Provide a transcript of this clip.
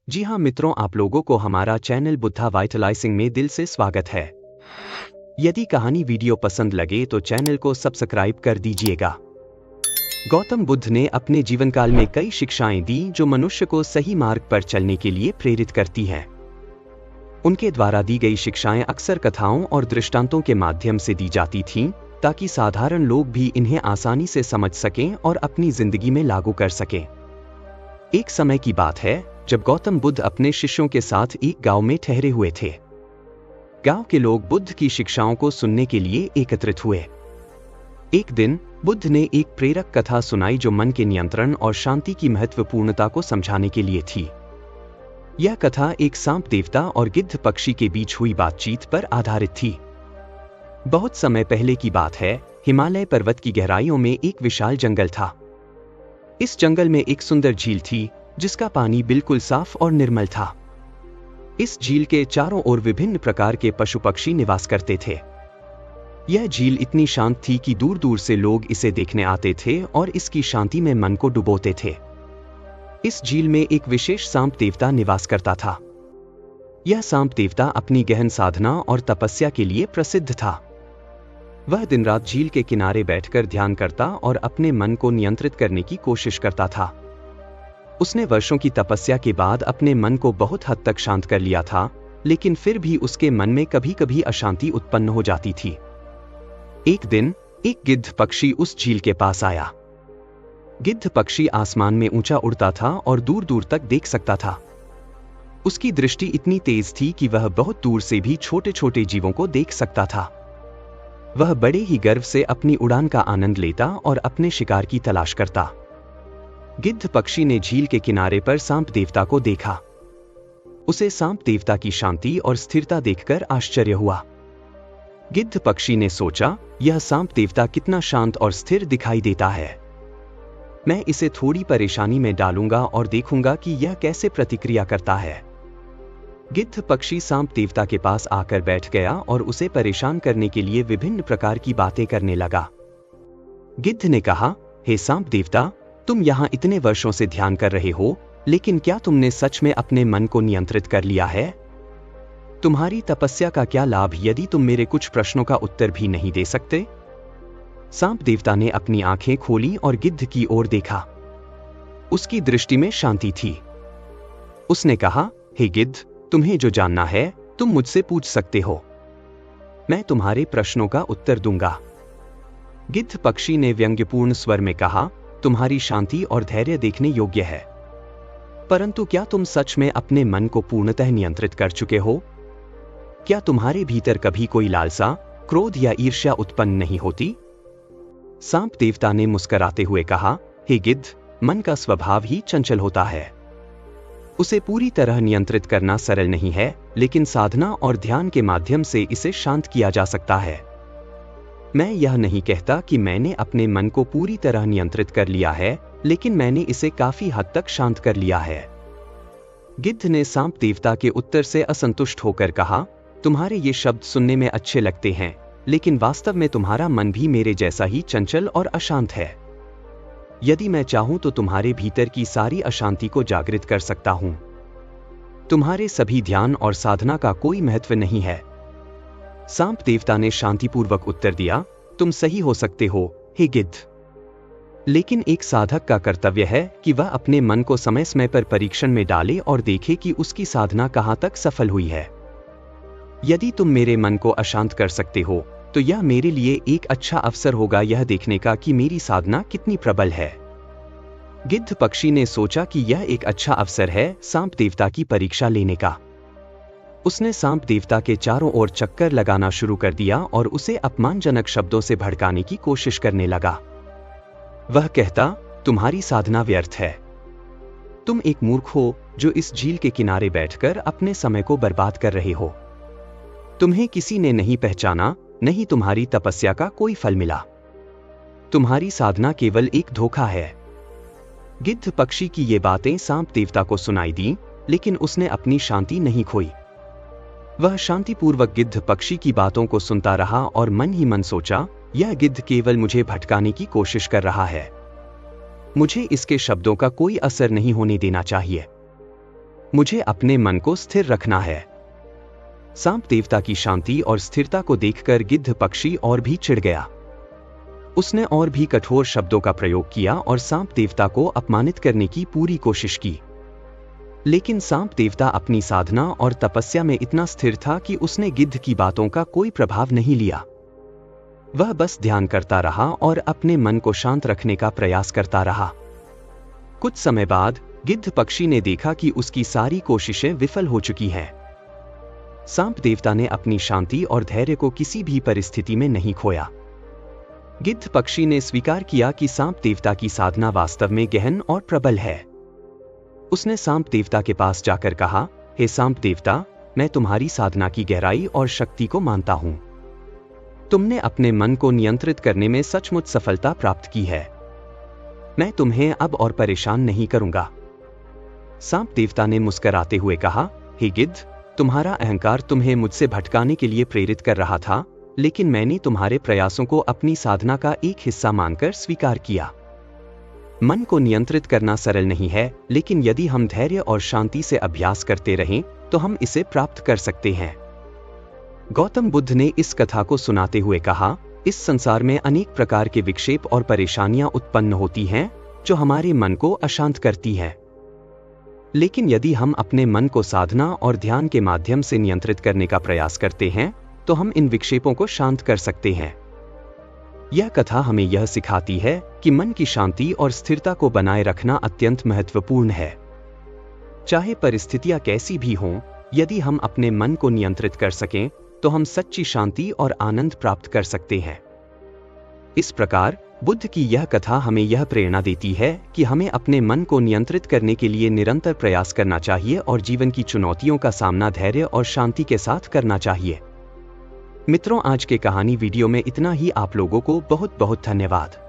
जी हाँ मित्रों, आप लोगों को हमारा चैनल बुद्धा वाइटलाइजिंग में दिल से स्वागत है। यदि कहानी वीडियो पसंद लगे तो चैनल को सब्सक्राइब कर दीजिएगा। गौतम बुद्ध ने अपने जीवन काल में कई शिक्षाएं दी जो मनुष्य को सही मार्ग पर चलने के लिए प्रेरित करती हैं। उनके द्वारा दी गई शिक्षाएं अक्सर कथाओं और दृष्टांतों के माध्यम से दी जाती थीं, ताकि साधारण लोग भी इन्हें आसानी से समझ सकें और अपनी जिंदगी में लागू कर सकें। एक समय की बात है जब गौतम बुद्ध अपने शिष्यों के साथ एक गांव में ठहरे हुए थे। गांव के लोग बुद्ध की शिक्षाओं को सुनने के लिए एकत्रित हुए। एक दिन बुद्ध ने एक प्रेरक कथा सुनाई जो मन के नियंत्रण और शांति की महत्वपूर्णता को समझाने के लिए थी। यह कथा एक सांप देवता और गिद्ध पक्षी के बीच हुई बातचीत पर आधारित थी। बहुत समय पहले की बात है, हिमालय पर्वत की गहराइयों में एक विशाल जंगल था। इस जंगल में एक सुंदर झील थी जिसका पानी बिल्कुल साफ और निर्मल था। इस झील के चारों ओर विभिन्न प्रकार के पशु पक्षी निवास करते थे। यह झील इतनी शांत थी कि दूर दूर से लोग इसे देखने आते थे और इसकी शांति में मन को डुबोते थे। इस झील में एक विशेष सांप देवता निवास करता था। यह सांप देवता अपनी गहन साधना और तपस्या के लिए प्रसिद्ध था। वह दिन रात झील के किनारे बैठकर ध्यान करता और अपने मन को नियंत्रित करने की कोशिश करता था। उसने वर्षों की तपस्या के बाद अपने मन को बहुत हद तक शांत कर लिया था, लेकिन फिर भी उसके मन में कभी कभी अशांति उत्पन्न हो जाती थी। एक दिन एक गिद्ध पक्षी उस झील के पास आया। गिद्ध पक्षी आसमान में ऊंचा उड़ता था और दूर दूर तक देख सकता था। उसकी दृष्टि इतनी तेज थी कि वह बहुत दूर से भी छोटे छोटे जीवों को देख सकता था। वह बड़े ही गर्व से अपनी उड़ान का आनंद लेता और अपने शिकार की तलाश करता। गिद्ध पक्षी ने झील के किनारे पर सांप देवता को देखा। उसे सांप देवता की शांति और स्थिरता देखकर आश्चर्य हुआ। गिद्ध पक्षी ने सोचा, यह सांप देवता कितना शांत और स्थिर दिखाई देता है। मैं इसे थोड़ी परेशानी में डालूंगा और देखूंगा कि यह कैसे प्रतिक्रिया करता है। गिद्ध पक्षी सांप देवता के पास आकर बैठ गया और उसे परेशान करने के लिए विभिन्न प्रकार की बातें करने लगा। गिद्ध ने कहा, हे सांप देवता, तुम यहाँ इतने वर्षों से ध्यान कर रहे हो, लेकिन क्या तुमने सच में अपने मन को नियंत्रित कर लिया है? तुम्हारी तपस्या का क्या लाभ यदि तुम मेरे कुछ प्रश्नों का उत्तर भी नहीं दे सकते? सांप देवता ने अपनी आंखें खोली और गिद्ध की ओर देखा। उसकी दृष्टि में शांति थी। उसने कहा, हे गिद्ध, तुम्हें जो जानना है तुम मुझसे पूछ सकते हो। मैं तुम्हारे प्रश्नों का उत्तर दूंगा। गिद्ध पक्षी ने व्यंग्यपूर्ण स्वर में कहा, तुम्हारी शांति और धैर्य देखने योग्य है, परंतु क्या तुम सच में अपने मन को पूर्णतः नियंत्रित कर चुके हो? क्या तुम्हारे भीतर कभी कोई लालसा, क्रोध या ईर्ष्या उत्पन्न नहीं होती? सांप देवता ने मुस्कुराते हुए कहा, हे गिद्ध, मन का स्वभाव ही चंचल होता है। उसे पूरी तरह नियंत्रित करना सरल नहीं है, लेकिन साधना और ध्यान के माध्यम से इसे शांत किया जा सकता है। मैं यह नहीं कहता कि मैंने अपने मन को पूरी तरह नियंत्रित कर लिया है, लेकिन मैंने इसे काफी हद तक शांत कर लिया है। गिद्ध ने सांप देवता के उत्तर से असंतुष्ट होकर कहा, तुम्हारे ये शब्द सुनने में अच्छे लगते हैं, लेकिन वास्तव में तुम्हारा मन भी मेरे जैसा ही चंचल और अशांत है। यदि मैं चाहूं तो तुम्हारे भीतर की सारी अशांति को जागृत कर सकता हूं। तुम्हारे सभी ध्यान और साधना का कोई महत्व नहीं है। सांप देवता ने शांतिपूर्वक उत्तर दिया, तुम सही हो सकते हो, हे गिद्ध, लेकिन एक साधक का कर्तव्य है कि वह अपने मन को समय समय पर परीक्षण में डाले और देखे कि उसकी साधना कहां तक सफल हुई है। यदि तुम मेरे मन को अशांत कर सकते हो तो यह मेरे लिए एक अच्छा अवसर होगा यह देखने का कि मेरी साधना कितनी प्रबल है। गिद्ध पक्षी ने सोचा कि यह एक अच्छा अवसर है सांप देवता की परीक्षा लेने का। उसने सांप देवता के चारों ओर चक्कर लगाना शुरू कर दिया और उसे अपमानजनक शब्दों से भड़काने की कोशिश करने लगा। वह कहता, तुम्हारी साधना व्यर्थ है। तुम एक मूर्ख हो जो इस झील के किनारे बैठकर अपने समय को बर्बाद कर रहे हो। तुम्हें किसी ने नहीं पहचाना, नहीं तुम्हारी तपस्या का कोई फल मिला। तुम्हारी साधना केवल एक धोखा है। गिद्ध पक्षी की ये बातें सांप देवता को सुनाई दी, लेकिन उसने अपनी शांति नहीं खोई। वह शांतिपूर्वक गिद्ध पक्षी की बातों को सुनता रहा और मन ही मन सोचा, यह गिद्ध केवल मुझे भटकाने की कोशिश कर रहा है। मुझे इसके शब्दों का कोई असर नहीं होने देना चाहिए। मुझे अपने मन को स्थिर रखना है। सांप देवता की शांति और स्थिरता को देखकर गिद्ध पक्षी और भी चिढ़ गया। उसने और भी कठोर शब्दों का प्रयोग किया और सांप देवता को अपमानित करने की पूरी कोशिश की। लेकिन सांप देवता अपनी साधना और तपस्या में इतना स्थिर था कि उसने गिद्ध की बातों का कोई प्रभाव नहीं लिया। वह बस ध्यान करता रहा और अपने मन को शांत रखने का प्रयास करता रहा। कुछ समय बाद गिद्ध पक्षी ने देखा कि उसकी सारी कोशिशें विफल हो चुकी हैं। सांप देवता ने अपनी शांति और धैर्य को किसी भी परिस्थिति में नहीं खोया। गिद्ध पक्षी ने स्वीकार किया कि सांप देवता की साधना वास्तव में गहन और प्रबल है। उसने सांप देवता के पास जाकर कहा, हे सांप देवता, मैं तुम्हारी साधना की गहराई और शक्ति को मानता हूं। तुमने अपने मन को नियंत्रित करने में सचमुच सफलता प्राप्त की है। मैं तुम्हें अब और परेशान नहीं करूंगा। सांप देवता ने मुस्कुराते हुए कहा, हे गिद्ध, तुम्हारा अहंकार तुम्हें मुझसे भटकाने के लिए प्रेरित कर रहा था, लेकिन मैंने तुम्हारे प्रयासों को अपनी साधना का एक हिस्सा मानकर स्वीकार किया। मन को नियंत्रित करना सरल नहीं है, लेकिन यदि हम धैर्य और शांति से अभ्यास करते रहें तो हम इसे प्राप्त कर सकते हैं। गौतम बुद्ध ने इस कथा को सुनाते हुए कहा, इस संसार में अनेक प्रकार के विक्षेप और परेशानियां उत्पन्न होती हैं जो हमारे मन को अशांत करती हैं। लेकिन यदि हम अपने मन को साधना और ध्यान के माध्यम से नियंत्रित करने का प्रयास करते हैं तो हम इन विक्षेपों को शांत कर सकते हैं। यह कथा हमें यह सिखाती है कि मन की शांति और स्थिरता को बनाए रखना अत्यंत महत्वपूर्ण है। चाहे परिस्थितियां कैसी भी हों, यदि हम अपने मन को नियंत्रित कर सकें तो हम सच्ची शांति और आनंद प्राप्त कर सकते हैं। इस प्रकार बुद्ध की यह कथा हमें यह प्रेरणा देती है कि हमें अपने मन को नियंत्रित करने के लिए निरंतर प्रयास करना चाहिए और जीवन की चुनौतियों का सामना धैर्य और शांति के साथ करना चाहिए। मित्रों, आज के कहानी वीडियो में इतना ही। आप लोगों को बहुत बहुत धन्यवाद।